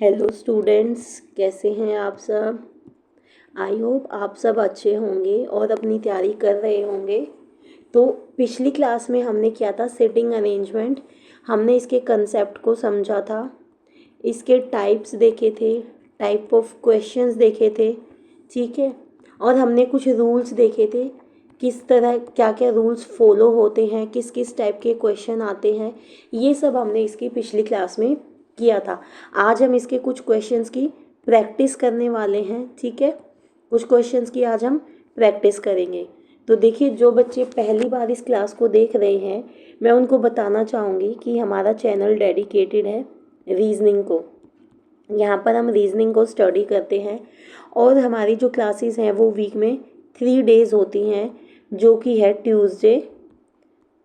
Hello students, कैसे हैं आप सब। आई होप आप सब अच्छे होंगे और अपनी तैयारी कर रहे होंगे। तो पिछली क्लास में हमने किया था सिटिंग अरेंजमेंट। हमने इसके कंसेप्ट को समझा था, इसके टाइप्स देखे थे, टाइप ऑफ क्वेश्चंस देखे थे, ठीक है। और हमने कुछ रूल्स देखे थे, किस तरह क्या क्या रूल्स फॉलो होते हैं, किस किस टाइप के क्वेश्चन आते हैं, ये सब हमने इसकी पिछली क्लास में किया था। आज हम इसके कुछ क्वेश्चंस की प्रैक्टिस करने वाले हैं, ठीक है। कुछ क्वेश्चंस की आज हम प्रैक्टिस करेंगे। तो देखिए, जो बच्चे पहली बार इस क्लास को देख रहे हैं, मैं उनको बताना चाहूँगी कि हमारा चैनल डेडिकेटेड है रीजनिंग को। यहाँ पर हम रीजनिंग को स्टडी करते हैं और हमारी जो क्लासेस हैं वो वीक में 3 डेज़ होती हैं, जो कि है ट्यूसडे,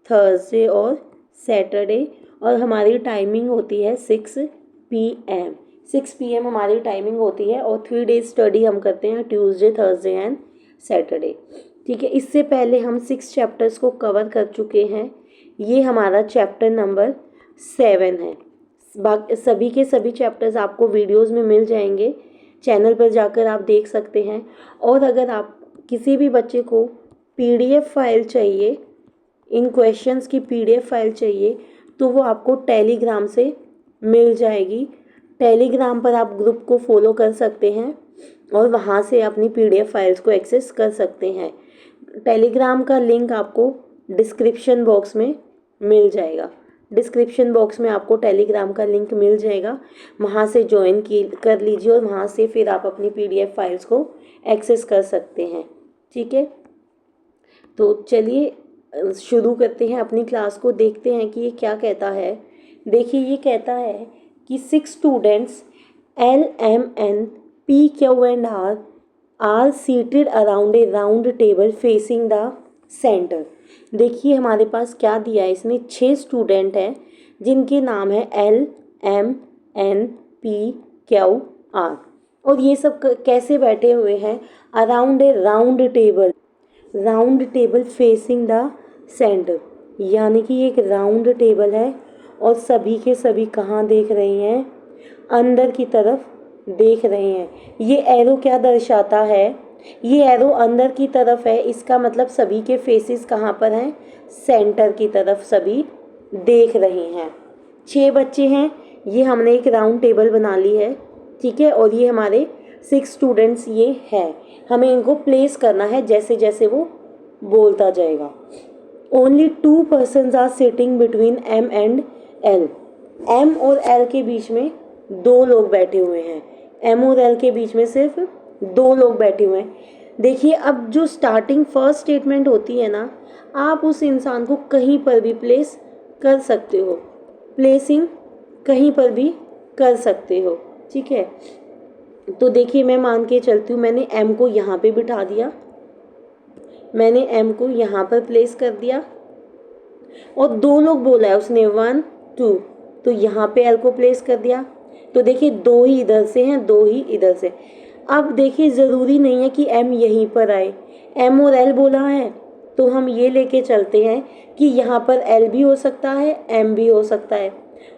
थर्सडे और सैटरडे। और हमारी टाइमिंग होती है 6 PM। 6 PM हमारी टाइमिंग होती है और 3 डेज स्टडी हम करते हैं, ट्यूसडे, थर्सडे एंड सैटरडे, ठीक है। इससे पहले हम 6 चैप्टर्स को कवर कर चुके हैं। ये हमारा चैप्टर नंबर 7 है। सभी के सभी चैप्टर्स आपको वीडियोस में मिल जाएंगे, चैनल पर जाकर आप देख सकते हैं। और अगर आप किसी भी बच्चे को PDF फाइल चाहिए, इन क्वेश्चंस की PDF फाइल चाहिए, तो वो आपको टेलीग्राम से मिल जाएगी। टेलीग्राम पर आप ग्रुप को फॉलो कर सकते हैं और वहाँ से अपनी PDF फाइल्स को एक्सेस कर सकते हैं। टेलीग्राम का लिंक आपको डिस्क्रिप्शन बॉक्स में मिल जाएगा। डिस्क्रिप्शन बॉक्स में आपको टेलीग्राम का लिंक मिल जाएगा, वहाँ से ज्वाइन कर लीजिए और वहाँ से फिर आप अपनी PDF फाइल्स को एक्सेस कर सकते हैं, ठीक है। तो चलिए शुरू करते हैं अपनी क्लास को, देखते हैं कि ये क्या कहता है। देखिए, ये कहता है कि 6 students LMNPQ and R are seated around a round table facing the centre. देखिए हमारे पास क्या दिया है, इसमें 6 स्टूडेंट हैं जिनके नाम है LMNPQR। और ये सब कैसे बैठे हुए हैं, around a round table facing the centre, यानी कि एक राउंड टेबल है और सभी के सभी कहाँ देख रहे हैं, अंदर की तरफ देख रहे हैं। ये एरो क्या दर्शाता है, ये एरो अंदर की तरफ है, इसका मतलब सभी के फेसेस कहाँ पर हैं, सेंटर की तरफ सभी देख रहे हैं। 6 बच्चे हैं, ये हमने एक राउंड टेबल बना ली है, ठीक है। और ये हमारे 6 स्टूडेंट्स ये है, हमें इनको प्लेस करना है जैसे जैसे वो बोलता जाएगा। Only 2 persons are sitting between M and L। M और L के बीच में 2 लोग बैठे हुए हैं। M और L के बीच में सिर्फ 2 लोग बैठे हुए हैं। देखिए, अब जो स्टार्टिंग फर्स्ट स्टेटमेंट होती है ना, आप उस इंसान को कहीं पर भी प्लेस कर सकते हो, प्लेसिंग कहीं पर भी कर सकते हो, ठीक है। तो देखिए, मैं मान के चलती हूँ, मैंने M को यहाँ पे बिठा दिया, मैंने M को यहाँ पर प्लेस कर दिया और 2 लोग बोला है उसने, 1 2, तो यहाँ पे L को प्लेस कर दिया। तो देखिए 2 ही इधर से हैं, 2 ही इधर से। अब देखिए, ज़रूरी नहीं है कि M यहीं पर आए, M और L बोला है तो हम ये लेके चलते हैं कि यहाँ पर L भी हो सकता है, M भी हो सकता है,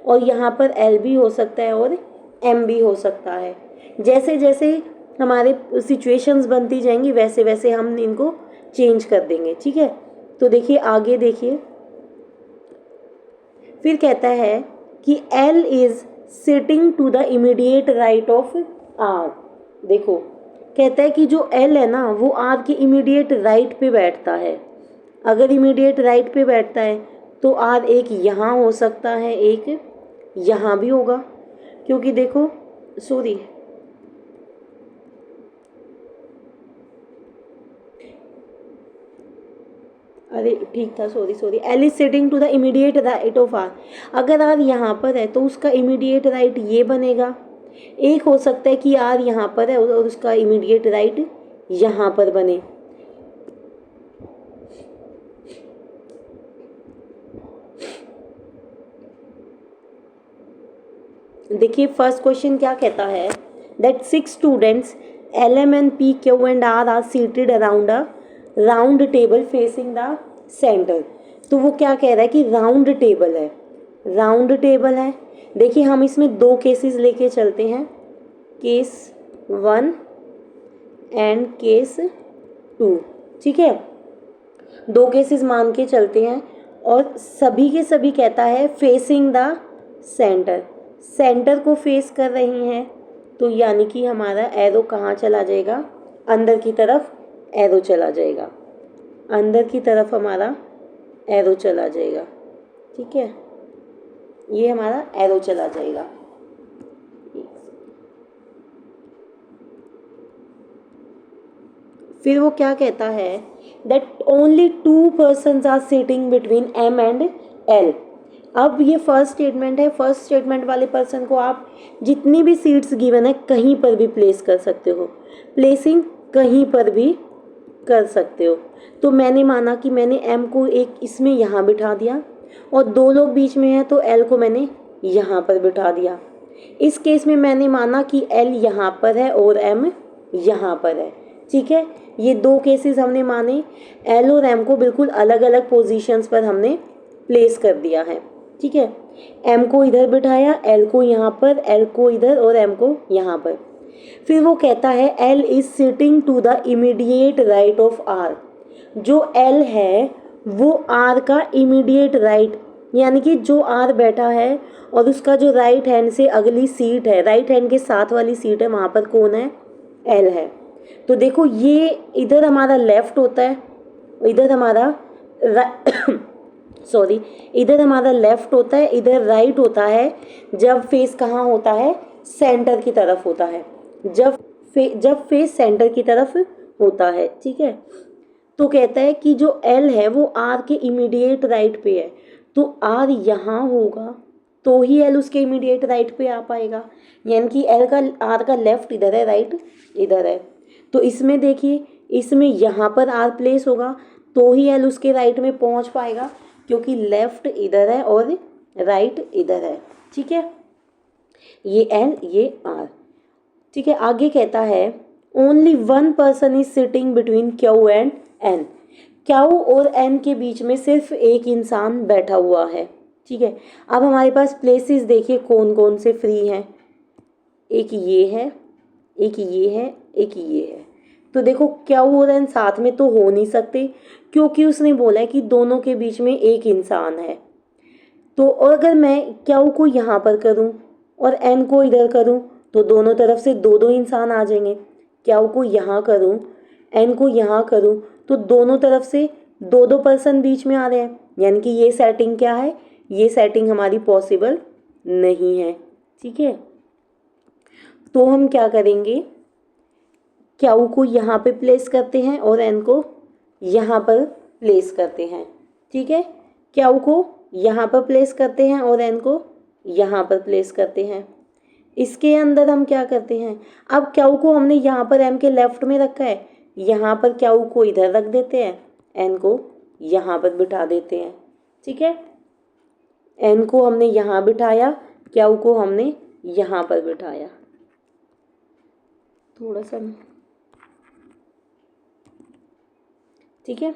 और यहाँ पर L भी हो सकता है और M भी हो सकता है। जैसे जैसे हमारे सिचुएशंस बनती जाएंगी वैसे वैसे हम इनको चेंज कर देंगे, ठीक है। तो देखिए आगे देखिए, फिर कहता है कि L is sitting to the immediate right of R। देखो, कहता है कि जो L है ना, वो R के इमीडिएट राइट पे बैठता है। अगर इमीडिएट राइट पे बैठता है तो R एक यहाँ हो सकता है, एक यहाँ भी होगा, क्योंकि देखो सॉरी अरे ठीक था, sorry L is sitting to the immediate right of R। अगर R यहाँ पर है तो उसका इमीडिएट राइट ये बनेगा। एक हो सकता है कि R यहाँ पर है और उसका इमीडिएट राइट यहाँ पर बने। देखिए फर्स्ट क्वेश्चन क्या कहता है, that 6 students LMNPQ and R are seated around a round table facing the centre. तो वो क्या कह रहा है कि राउंड टेबल है, राउंड टेबल है। देखिए हम इसमें दो केसेस लेके चलते हैं, केस 1 एंड केस 2, ठीक है। दो केसेस मान के चलते हैं और सभी के सभी कहता है फेसिंग द सेंटर, सेंटर को फेस कर रही हैं, तो यानी कि हमारा एरो कहाँ चला जाएगा, अंदर की तरफ एरो चला जाएगा, अंदर की तरफ हमारा एरो चला जाएगा, ठीक है। ये हमारा एरो चला जाएगा। फिर वो क्या कहता है, that only 2 persons are sitting between M and L। अब ये फर्स्ट स्टेटमेंट है, फर्स्ट स्टेटमेंट वाले पर्सन को आप जितनी भी सीट्स गिवन है कहीं पर भी प्लेस कर सकते हो, प्लेसिंग कहीं पर भी कर सकते हो। तो मैंने माना कि मैंने M को एक इसमें यहाँ बिठा दिया और दो लोग बीच में हैं तो L को मैंने यहाँ पर बिठा दिया। इस केस में मैंने माना कि L यहाँ पर है और M यहाँ पर है, ठीक है। ये दो केसेस हमने माने, L और M को बिल्कुल अलग अलग पोजीशंस पर हमने प्लेस कर दिया है, ठीक है। M को इधर बिठाया, L को यहाँ पर, L को इधर और M को यहाँ पर। फिर वो कहता है L is sitting to the immediate right of R। जो L है वो R का इमीडिएट राइट, यानी कि जो R बैठा है और उसका जो राइट हैंड से अगली सीट है, राइट हैंड के साथ वाली सीट है, वहाँ पर कौन है, L है। तो देखो ये इधर हमारा लेफ्ट होता है, इधर हमारा सॉरी इधर हमारा लेफ्ट होता है, इधर राइट होता है। जब फेस कहाँ होता है, सेंटर की तरफ होता है, जब फेस सेंटर की तरफ होता है, ठीक है। तो कहता है कि जो L है वो R के इमीडिएट राइट पे है, तो R यहाँ होगा तो ही L उसके इमीडिएट राइट पे आ पाएगा, यानी कि R का लेफ्ट इधर है, राइट इधर है। तो इसमें देखिए, इसमें यहाँ पर R प्लेस होगा तो ही L उसके राइट में पहुँच पाएगा, क्योंकि लेफ्ट इधर है और राइट इधर है, ठीक है। ये L ये R, ठीक है। आगे कहता है only 1 person is sitting between Q and N। Q और N के बीच में सिर्फ एक इंसान बैठा हुआ है, ठीक है। अब हमारे पास प्लेसेस देखिए कौन कौन से फ्री हैं, एक ये है, एक ये है, एक ये है। तो देखो Q और N साथ में तो हो नहीं सकते, क्योंकि उसने बोला है कि दोनों के बीच में एक इंसान है। तो और अगर मैं Q को यहाँ पर करूँ और N को इधर करूँ तो दोनों तरफ से दो दो इंसान आ जाएंगे। Q को यहाँ करूँ, N को यहाँ करूँ तो दोनों तरफ से दो दो पर्सन बीच में आ रहे हैं, यानी कि ये सेटिंग क्या है, ये सेटिंग हमारी पॉसिबल नहीं है, ठीक है। तो हम क्या करेंगे, Q को यहाँ पे प्लेस करते हैं और N को यहाँ पर प्लेस करते हैं, ठीक है। Q को यहाँ पर प्लेस करते हैं और N को यहाँ पर प्लेस करते हैं। इसके अंदर हम क्या करते हैं, अब Q को हमने यहाँ पर M के लेफ्ट में रखा है, यहाँ पर Q को इधर रख देते हैं, N को यहाँ पर बिठा देते हैं, ठीक है। N को हमने यहाँ बिठाया, Q को हमने यहाँ पर बिठाया। थोड़ा सा, ठीक है।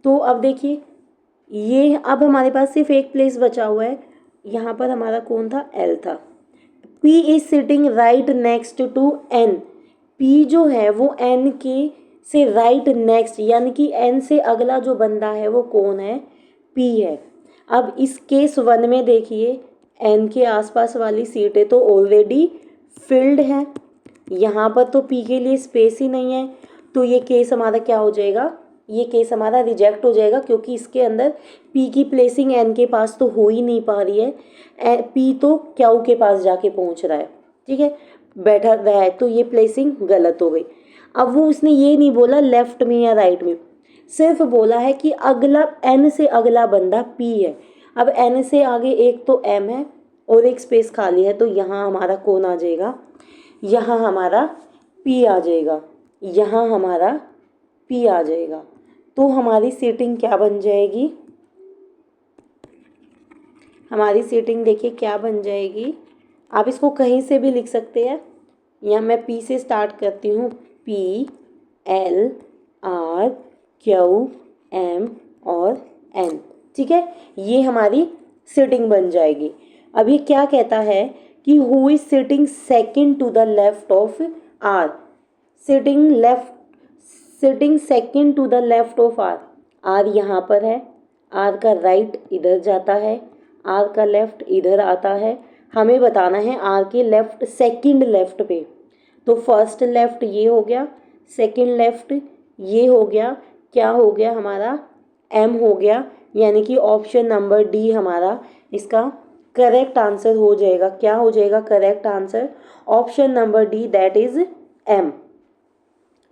तो अब देखिए ये अब हमारे पास सिर्फ एक प्लेस बचा हुआ है, यहाँ पर हमारा कौन था, L था। P is sitting right next to N। P जो है वो N के से राइट नेक्स्ट, यानी कि N से अगला जो बंदा है वो कौन है, P है। अब इस केस 1 में देखिए N के आसपास वाली सीटें तो ऑलरेडी फिल्ड हैं, यहाँ पर तो P के लिए स्पेस ही नहीं है, तो ये केस हमारा क्या हो जाएगा, ये केस हमारा रिजेक्ट हो जाएगा, क्योंकि इसके अंदर P की प्लेसिंग N के पास तो हो ही नहीं पा रही है, P तो Q के पास जाके पहुंच रहा है, ठीक है, बैठा रहा है, तो ये प्लेसिंग गलत हो गई। अब वो उसने ये नहीं बोला लेफ्ट में या राइट में, सिर्फ बोला है कि अगला N से अगला बंदा P है। अब N से आगे एक तो M है और एक स्पेस खाली है, तो यहाँ हमारा कौन आ जाएगा, यहाँ हमारा P आ जाएगा, यहाँ हमारा P आ जाएगा। तो हमारी सीटिंग क्या बन जाएगी, हमारी सीटिंग देखिए क्या बन जाएगी। आप इसको कहीं से भी लिख सकते हैं, या मैं P से स्टार्ट करती हूँ, P L R Q M और N, ठीक है, ये हमारी सिटिंग बन जाएगी। अब ये क्या कहता है कि who is sitting second to the left of R, sitting second to the left of R. R यहाँ पर है, आर का राइट इधर जाता है, आर का लेफ्ट इधर आता है। हमें बताना है आर के लेफ्ट सेकंड लेफ्ट पे। तो फर्स्ट लेफ्ट ये हो गया, सेकंड लेफ्ट ये हो गया, क्या हो गया हमारा, एम हो गया। यानी कि ऑप्शन नंबर डी हमारा इसका करेक्ट आंसर हो जाएगा। क्या हो जाएगा correct answer? Option number D, that is M.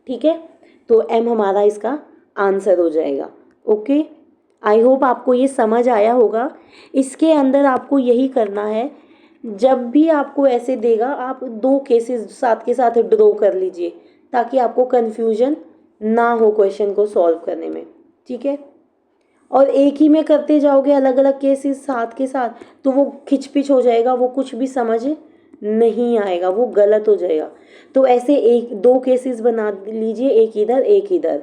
ठीक है, तो एम हमारा इसका आंसर हो जाएगा। ओके, आई होप आपको ये समझ आया होगा। इसके अंदर आपको यही करना है, जब भी आपको ऐसे देगा आप दो केसेस साथ के साथ ड्रॉ कर लीजिए ताकि आपको कन्फ्यूजन ना हो क्वेश्चन को सॉल्व करने में। ठीक है, और एक ही में करते जाओगे अलग अलग केसेस साथ के साथ तो वो खिचपिच हो जाएगा, वो कुछ भी समझ नहीं आएगा, वो गलत हो जाएगा। तो ऐसे एक दो केसेस बना लीजिए, एक इधर एक इधर।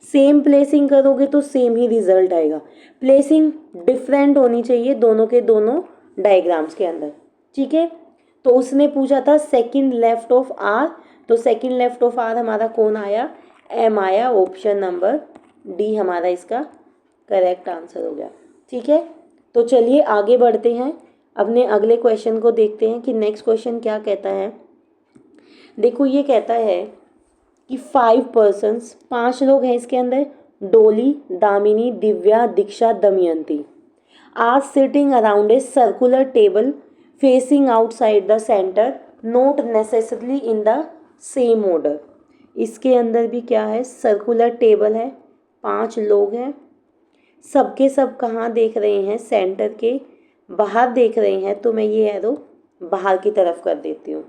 सेम प्लेसिंग करोगे तो सेम ही रिजल्ट आएगा। प्लेसिंग डिफरेंट होनी चाहिए दोनों के दोनों डायग्राम्स के अंदर। ठीक है, तो उसने पूछा था सेकंड लेफ्ट ऑफ आर, तो सेकंड लेफ्ट ऑफ आर हमारा कौन आया? एम आया। ऑप्शन नंबर डी हमारा इसका करेक्ट आंसर हो गया। ठीक है, तो चलिए आगे बढ़ते हैं, अपने अगले क्वेश्चन को देखते हैं कि नेक्स्ट क्वेश्चन क्या कहता है। देखो ये कहता है कि 5 पर्सन्स, 5 लोग हैं इसके अंदर, Doli, Damini, Divya, Diksha, Damayanti, are sitting around a circular table facing outside the centre, not necessarily in the same order. इसके अंदर भी क्या है? सर्कुलर टेबल है, 5 लोग हैं, सबके सब कहाँ देख रहे हैं? सेंटर के बाहर देख रहे हैं। तो मैं ये एरो बाहर की तरफ कर देती हूँ।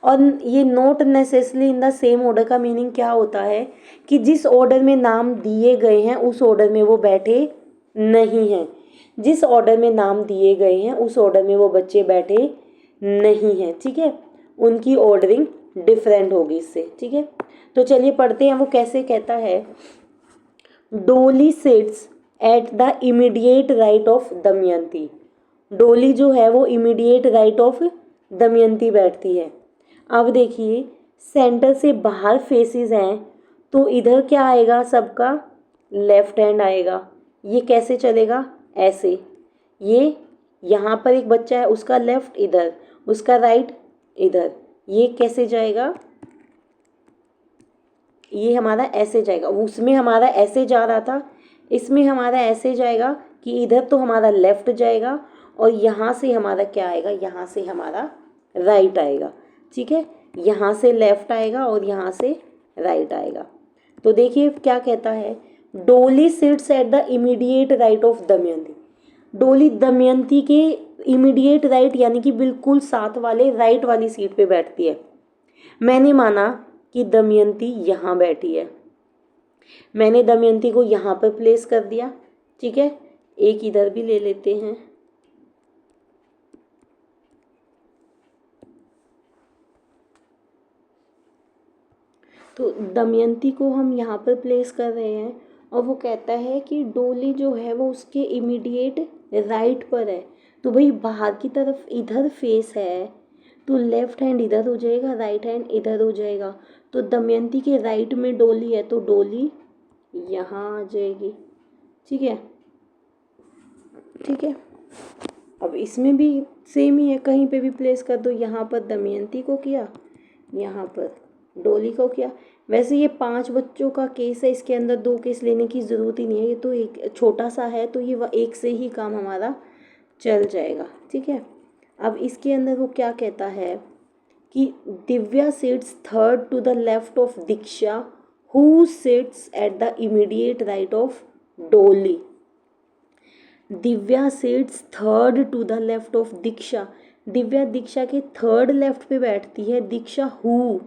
और ये not necessarily in the same order का मीनिंग क्या होता है कि जिस ऑर्डर में नाम दिए गए हैं उस ऑर्डर में वो बैठे नहीं हैं। जिस ऑर्डर में नाम दिए गए हैं उस ऑर्डर में वो बच्चे बैठे नहीं हैं। ठीक है, उनकी ऑर्डरिंग डिफरेंट होगी इससे। ठीक है, तो चलिए पढ़ते हैं वो कैसे कहता है। डोली seats at the immediate right of Damayanti. डोली जो है वो इमीडिएट राइट ऑफ दमयंती बैठती है। अब देखिए सेंटर से बाहर फेसेस हैं तो इधर क्या आएगा? सबका लेफ्ट हैंड आएगा। ये कैसे चलेगा? ऐसे, ये यहाँ पर एक बच्चा है उसका लेफ्ट इधर, उसका राइट इधर, ये कैसे जाएगा? ये हमारा ऐसे जाएगा। उसमें हमारा ऐसे जा रहा था, इसमें हमारा ऐसे जाएगा कि इधर तो हमारा लेफ्ट जाएगा और यहाँ से हमारा क्या आएगा? यहाँ से हमारा राइट आएगा। ठीक है, यहाँ से लेफ्ट आएगा और यहाँ से राइट आएगा। तो देखिए क्या कहता है, डोली seats at the immediate right of Damayanti. डोली दमयंती के इमीडिएट राइट यानी कि बिल्कुल साथ वाले राइट वाली सीट पे बैठती है। मैंने माना कि दमयंती यहाँ बैठी है, मैंने दमयंती को यहाँ पर प्लेस कर दिया। ठीक है, एक इधर भी ले लेते हैं। तो दमयंती को हम यहाँ पर प्लेस कर रहे हैं और वो कहता है कि डोली जो है वो उसके इमीडिएट राइट पर है। तो भाई बाहर की तरफ इधर फेस है तो लेफ्ट हैंड इधर हो जाएगा, राइट हैंड इधर हो जाएगा। तो दमयंती के राइट में डोली है तो डोली यहाँ आ जाएगी। ठीक है, ठीक है, अब इसमें भी सेम ही है, कहीं पे भी प्लेस कर दो। यहाँ पर दमयंती को किया, यहाँ पर डोली को किया। वैसे ये 5 बच्चों का केस है, इसके अंदर 2 केस लेने की ज़रूरत ही नहीं है, ये तो एक छोटा सा है तो ये एक से ही काम हमारा चल जाएगा। ठीक है, अब इसके अंदर वो क्या कहता है कि Divya sits third to the left of Diksha, who sits at the immediate right of Doli. Divya sits third to the left of Diksha. Divya Diksha के थर्ड लेफ्ट पे बैठती है। दीक्षा हु,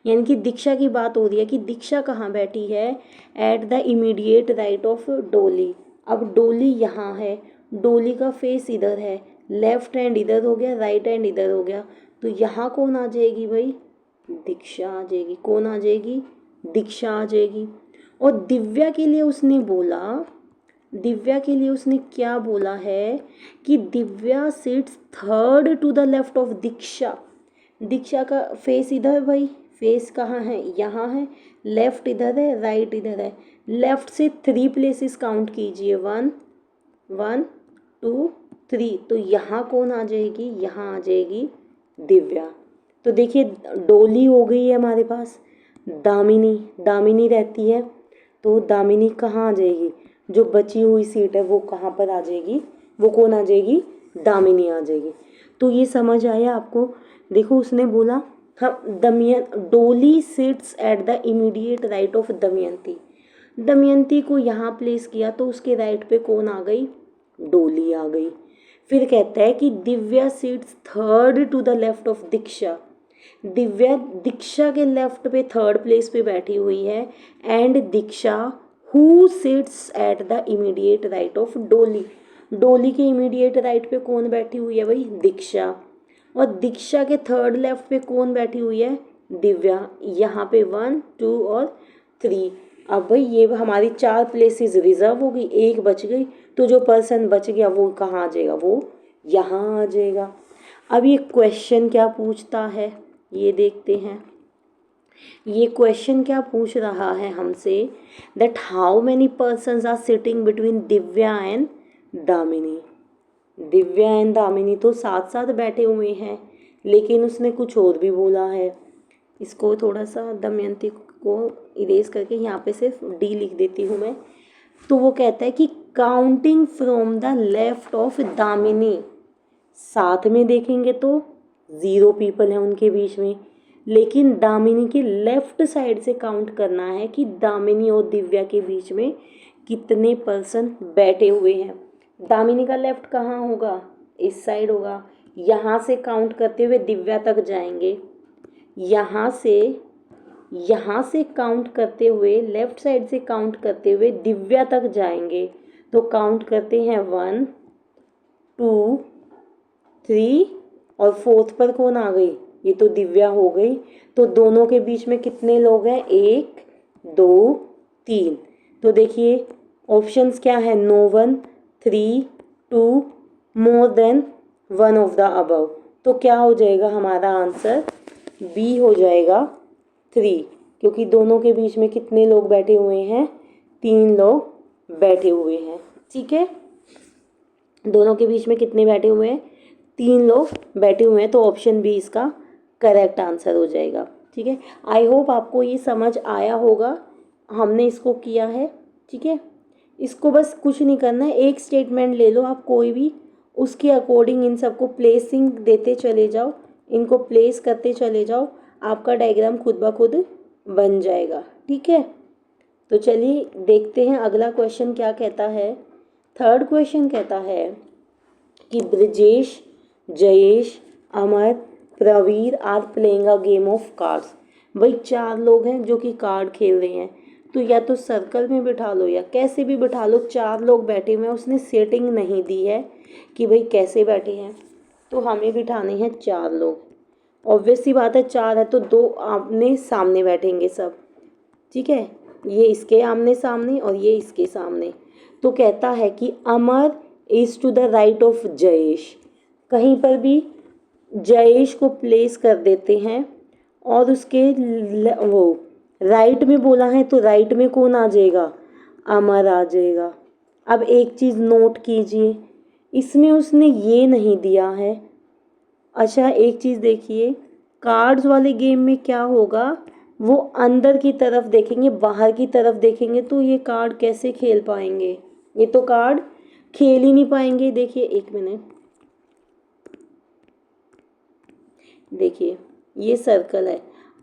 यानी कि दीक्षा की बात हो रही है कि दीक्षा कहाँ बैठी है? Eight the immediate right of डोली। अब डोली यहाँ है, डोली का फेस इधर है, लेफ्ट हैंड इधर हो गया, राइट हैंड इधर हो गया। तो यहाँ कौन आ जाएगी भाई? दीक्षा आ जाएगी। कौन आ जाएगी? दीक्षा आ जाएगी। और दिव्या के लिए उसने बोला दिव्या के लिए उसने क्या बोला है कि Divya sits third to the left of Diksha. Diksha का फेस इधर भाई, फेस कहाँ है, यहाँ है, लेफ्ट इधर है, राइट इधर है। लेफ्ट से 3 प्लेसेस काउंट कीजिए, 1 1 2 3। तो यहाँ कौन आ जाएगी, यहाँ आ जाएगी दिव्या। तो देखिए डोली हो गई है हमारे पास, दामिनी, दामिनी रहती है, तो दामिनी कहाँ आ जाएगी, जो बची हुई सीट है वो कहाँ पर आ जाएगी, वो कौन आ जाएगी, दामिनी आ जाएगी। तो ये समझ आया आपको। देखो उसने बोला हम डोली seats at the immediate right of Damayanti. Damayanti को यहाँ प्लेस किया तो उसके राइट पे कौन आ गई, डोली आ गई। फिर कहता है कि Divya sits third to the left of Diksha. Divya Diksha के लेफ्ट पे थर्ड प्लेस पे बैठी हुई है। And Diksha who sits at the immediate right of Doli. Doli के इमीडिएट राइट पे कौन बैठी हुई है भाई, दीक्षा। और दीक्षा के थर्ड लेफ्ट पे कौन बैठी हुई है, दिव्या। यहाँ पे 1 2 और 3। अब भाई ये हमारी 4 प्लेसेस रिजर्व हो गई, एक बच गई, तो जो पर्सन बच गया वो कहाँ आ जाएगा, वो यहाँ आ जाएगा। अब ये क्वेश्चन क्या पूछता है ये देखते हैं। ये क्वेश्चन क्या पूछ रहा है हमसे, that how many persons are sitting between Divya and Damini. Divya and Damini तो साथ साथ बैठे हुए हैं, लेकिन उसने कुछ और भी बोला है। इसको थोड़ा सा दमयंती को इरेज करके यहाँ पे सिर्फ डी लिख देती हूँ मैं। तो वो कहता है कि counting from the left of Damini, साथ में देखेंगे तो 0 पीपल हैं उनके बीच में, लेकिन दामिनी के लेफ्ट साइड से काउंट करना है कि दामिनी और दिव्या के बीच में कितने पर्सन बैठे हुए हैं। दामिनी का लेफ्ट कहाँ होगा, इस साइड होगा। यहाँ से काउंट करते हुए दिव्या तक जाएंगे, यहाँ से काउंट करते हुए लेफ्ट साइड से काउंट करते हुए दिव्या तक जाएंगे। तो काउंट करते हैं 1 2 3 और 4th पर कौन आ गई, ये तो दिव्या हो गई। तो दोनों के बीच में कितने लोग हैं, 1 2 3। तो देखिए ऑप्शंस क्या है, no 1 3 2 more than 1 of the above. तो क्या हो जाएगा हमारा आंसर, बी हो जाएगा 3, क्योंकि दोनों के बीच में कितने लोग बैठे हुए हैं, 3 लोग बैठे हुए हैं। ठीक है, दोनों के बीच में कितने बैठे हुए हैं, 3 लोग बैठे हुए हैं। तो ऑप्शन बी इसका करेक्ट आंसर हो जाएगा। ठीक है, आई होप आपको ये समझ आया होगा, हमने इसको किया है। ठीक है, इसको बस कुछ नहीं करना है, एक स्टेटमेंट ले लो आप कोई भी, उसके अकॉर्डिंग इन सबको प्लेसिंग देते चले जाओ, इनको प्लेस करते चले जाओ, आपका डायग्राम खुद ब खुद बन जाएगा। ठीक है, तो चलिए देखते हैं अगला क्वेश्चन क्या कहता है। थर्ड क्वेश्चन कहता है कि Brajesh, Jayesh, Amar, Pravir are playing a game of cards. भाई 4 लोग हैं जो कि कार्ड खेल रहे हैं, तो या तो सर्कल में बिठा लो या कैसे भी बिठा लो, 4 लोग बैठे हुए हैं। उसने सेटिंग नहीं दी है कि भाई कैसे बैठे हैं, तो हमें बिठाने हैं 4 लोग। ऑब्वियस सी बात है 4 है तो 2 आमने सामने बैठेंगे सब। ठीक है, ये इसके आमने सामने और ये इसके सामने। तो कहता है कि Amar is to the right of Jayesh. कहीं पर भी जयेश को प्लेस कर देते हैं और उसके वो राइट में बोला है, तो राइट में कौन आ जाएगा, अमर आ जाएगा। अब एक चीज़ नोट कीजिए, इसमें उसने ये नहीं दिया है। अच्छा एक चीज़ देखिए, कार्ड्स वाले गेम में क्या होगा, वो अंदर की तरफ देखेंगे, बाहर की तरफ देखेंगे, तो ये कार्ड कैसे खेल पाएंगे, ये तो कार्ड खेल ही नहीं पाएंगे। देखिए एक मिनट, देखिए ये सर्कल है,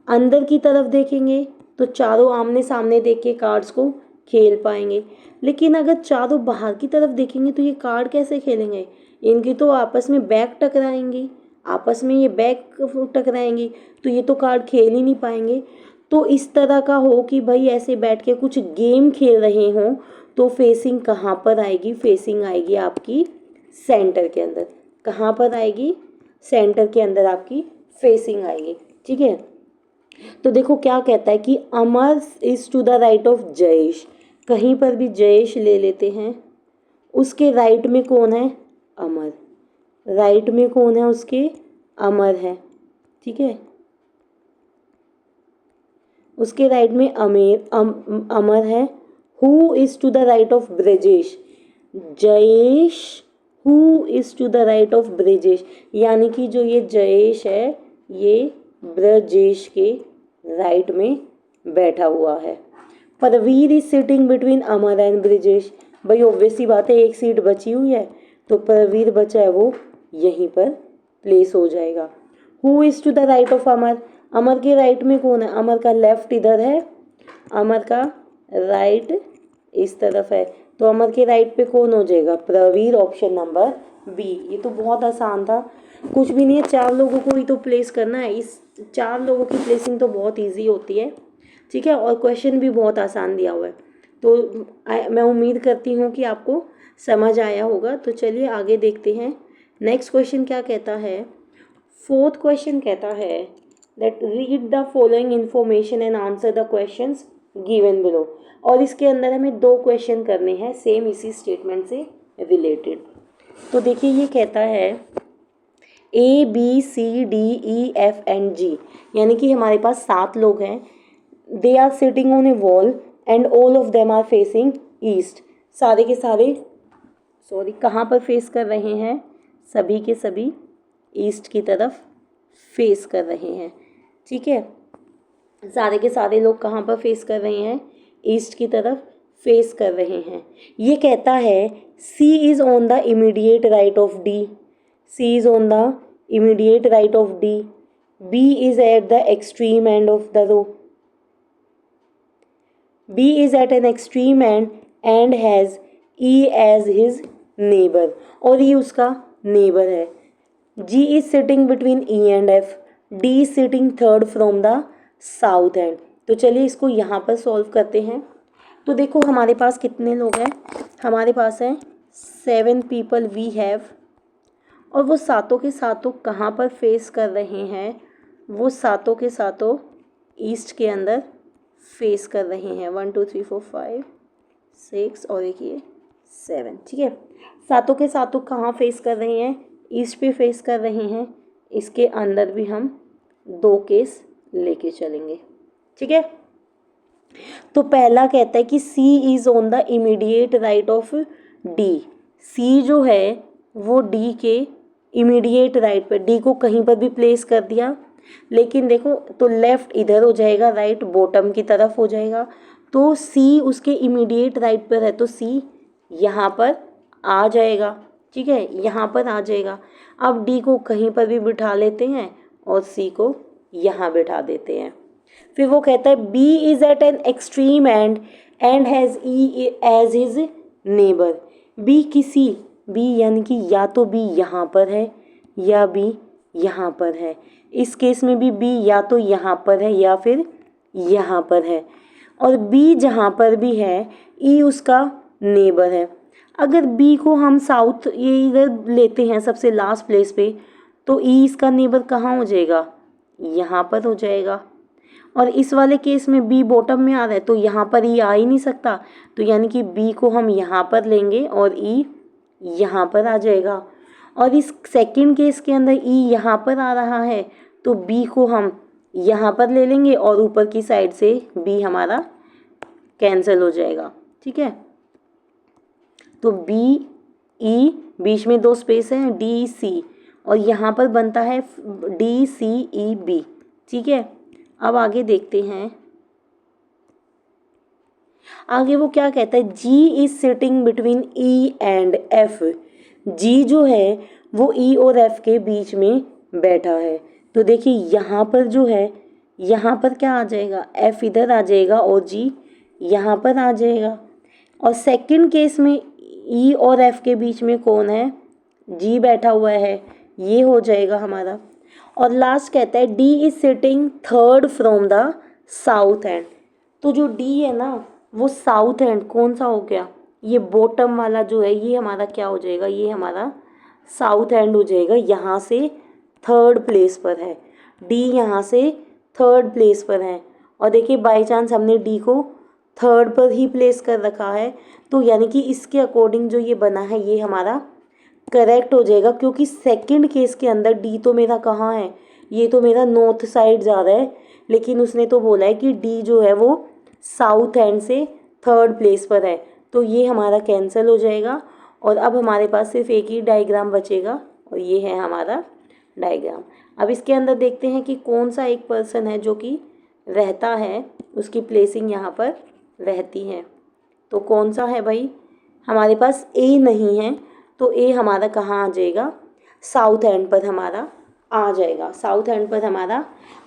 अंदर की तरफ देखेंगे तो चारों आमने सामने देख के कार्ड्स को खेल पाएंगे, लेकिन अगर चारों बाहर की तरफ देखेंगे तो ये कार्ड कैसे खेलेंगे, इनकी तो आपस में बैक टकराएंगी, आपस में ये बैक टकराएंगी, तो ये तो कार्ड खेल ही नहीं पाएंगे। तो इस तरह का हो कि भाई ऐसे बैठ के कुछ गेम खेल रहे हों, तो फेसिंग कहाँ पर आएगी, फेसिंग आएगी आपकी सेंटर के अंदर। कहाँ पर आएगी, सेंटर के अंदर आपकी फेसिंग आएगी। ठीक है, तो देखो क्या कहता है कि Amar is to the right of Jayesh. कहीं पर भी जयेश ले लेते हैं, उसके राइट में कौन है? अमर। राइट में कौन है उसके? अमर है, ठीक है। उसके राइट में अमर है। Who is to the right of Brajesh? Jayesh. Who is to the right of Brajesh, यानी कि जो ये जयेश है ये ब्रजेश के राइट में बैठा हुआ है। Parveer is sitting between Amar and Brajesh. भाई ऑब्वियस सी बात है, एक सीट बची हुई है तो परवीर बचा है वो यहीं पर प्लेस हो जाएगा। Who is to the right of Amar? Amar के राइट में कौन है? अमर का लेफ्ट इधर है, अमर का राइट इस तरफ है, तो अमर के राइट पे कौन हो जाएगा? प्रवीर। Option number B. ये तो बहुत आसान था, कुछ भी नहीं है, 4 लोगों को ही तो प्लेस करना है। इस 4 लोगों की प्लेसिंग तो बहुत ईजी होती है, ठीक है, और क्वेश्चन भी बहुत आसान दिया हुआ है। तो मैं उम्मीद करती हूँ कि आपको समझ आया होगा। तो चलिए आगे देखते हैं। नेक्स्ट क्वेश्चन क्या कहता है? 4th क्वेश्चन कहता है that read the following information and answer the questions given below. और इसके अंदर हमें 2 क्वेश्चन करने हैं सेम इसी स्टेटमेंट से रिलेटेड। तो देखिए ये कहता है A B C D E F and G, यानी कि हमारे पास 7 लोग हैं। They are sitting on a wall and all of them are facing east. सारे के सारे कहाँ पर फेस कर रहे हैं? सभी के सभी ईस्ट की तरफ फेस कर रहे हैं, ठीक है। सारे के सारे लोग कहाँ पर फेस कर रहे हैं? ईस्ट की तरफ फेस कर रहे हैं। ये कहता है C is on the immediate right of D। C is on the immediate right of D। B is at the extreme end of the row. B is at an extreme end and has E as his neighbor, और E उसका neighbor है। G is sitting between E and F. D is sitting third from the south end। तो चलिए इसको यहाँ पर solve करते हैं। तो देखो हमारे पास कितने लोग हैं? हमारे पास हैं 7 people we have, और वो सातों के सातों कहाँ पर फेस कर रहे हैं? वो सातों के सातों ईस्ट के अंदर फेस कर रहे हैं। 1 2 3 4 5 6 और एक ये 7, ठीक है। सातों के सातों कहाँ फेस कर रहे हैं? ईस्ट पे फेस कर रहे हैं। इसके अंदर भी हम 2 केस लेके चलेंगे, ठीक है। तो पहला कहता है कि C is on the immediate right of D। C जो है वो D के इमीडिएट राइट पर, D को कहीं पर भी प्लेस कर दिया, लेकिन देखो तो लेफ़्ट इधर हो जाएगा, राइट बॉटम की तरफ हो जाएगा। तो C उसके इमीडिएट राइट पर है, तो C यहाँ पर आ जाएगा, ठीक है, यहाँ पर आ जाएगा। अब D को कहीं पर भी बिठा लेते हैं और C को यहाँ बिठा देते हैं। फिर वो कहता है B is at an extreme end has E as his neighbour. B किसी B यानी कि या तो B यहाँ पर है या B यहाँ पर है। इस केस में भी B या तो यहाँ पर है या फिर यहाँ पर है, और B जहाँ पर भी है E उसका नेबर है। अगर B को हम साउथ ये इधर लेते हैं सबसे लास्ट प्लेस पे, तो E इसका नेबर कहाँ हो जाएगा? यहाँ पर हो जाएगा। और इस वाले केस में B बॉटम में आ रहा है तो यहाँ पर E आ ही नहीं सकता, तो यानी कि B को हम यहाँ पर लेंगे और E यहाँ पर आ जाएगा। और इस सेकंड केस के अंदर E यहाँ पर आ रहा है तो B को हम यहाँ पर ले लेंगे और ऊपर की साइड से B हमारा कैंसिल हो जाएगा, ठीक है। तो B E बीच में 2 स्पेस हैं D C, और यहाँ पर बनता है D C E B, ठीक है। अब आगे देखते हैं, आगे वो क्या कहता है? G is sitting between E and F। G जो है वो E और F के बीच में बैठा है। तो देखिए यहाँ पर जो है, यहाँ पर क्या आ जाएगा? F इधर आ जाएगा और G यहाँ पर आ जाएगा। और सेकंड केस में E और F के बीच में कौन है? G बैठा हुआ है, ये हो जाएगा हमारा। और लास्ट कहता है D is sitting third from the south and. तो जो D है ना वो साउथ एंड कौन सा हो गया? ये बॉटम वाला जो है ये हमारा क्या हो जाएगा? ये हमारा साउथ एंड हो जाएगा। यहाँ से थर्ड प्लेस पर है D, यहाँ से थर्ड प्लेस पर है। और देखिए बाय चांस हमने D को थर्ड पर ही प्लेस कर रखा है, तो यानी कि इसके अकॉर्डिंग जो ये बना है ये हमारा करेक्ट हो जाएगा, क्योंकि सेकंड केस के अंदर डी तो मेरा कहाँ है, ये तो मेरा नॉर्थ साइड जा रहा है, लेकिन उसने तो बोला है कि डी जो है वो साउथ एंड से थर्ड प्लेस पर है, तो ये हमारा कैंसिल हो जाएगा। और अब हमारे पास सिर्फ एक ही डायग्राम बचेगा और ये है हमारा डायग्राम। अब इसके अंदर देखते हैं कि कौन सा एक पर्सन है जो कि रहता है, उसकी प्लेसिंग यहाँ पर रहती है। तो कौन सा है भाई, हमारे पास ए नहीं है, तो ए हमारा कहाँ आ जाएगा, साउथ एंड पर हमारा आ जाएगा, साउथ एंड पर हमारा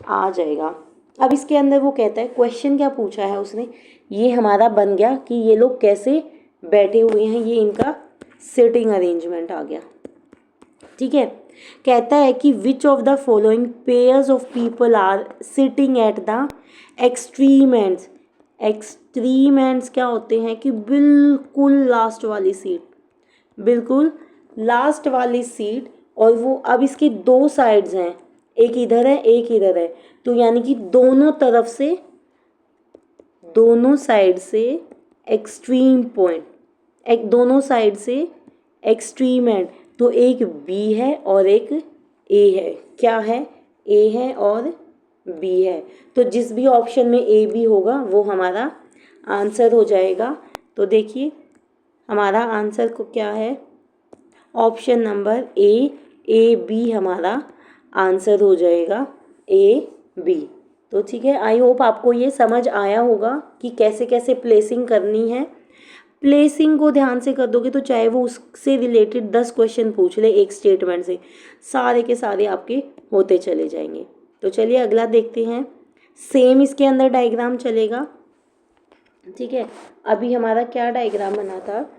आ जाएगा। अब इसके अंदर वो कहता है, क्वेश्चन क्या पूछा है उसने, ये हमारा बन गया कि ये लोग कैसे बैठे हुए हैं, ये इनका सिटिंग अरेंजमेंट आ गया। ठीक है, कहता है कि which of the following pairs of people are sitting at the extreme ends. Extreme ends क्या होते हैं कि बिल्कुल लास्ट वाली सीट, बिल्कुल लास्ट वाली सीट, और वो अब इसकी दो साइड्स हैं, एक इधर है एक इधर है, तो यानी कि दोनों तरफ से, दोनों साइड से एक्सट्रीम पॉइंट, एक दोनों साइड से एक्सट्रीम एंड, तो एक बी है और एक ए है। क्या है, ए है और बी है, तो जिस भी ऑप्शन में ए बी होगा वो हमारा आंसर हो जाएगा। तो देखिए हमारा आंसर को क्या है, ऑप्शन नंबर ए बी हमारा आंसर हो जाएगा, ए बी। तो ठीक है, आई होप आपको ये समझ आया होगा कि कैसे कैसे प्लेसिंग करनी है। प्लेसिंग को ध्यान से कर दोगे तो चाहे वो उससे रिलेटेड 10 क्वेश्चन पूछ ले एक स्टेटमेंट से, सारे के सारे आपके होते चले जाएंगे। तो चलिए अगला देखते हैं, सेम इसके अंदर डायग्राम चलेगा। ठीक है, अभी हमारा क्या डायग्राम बना था,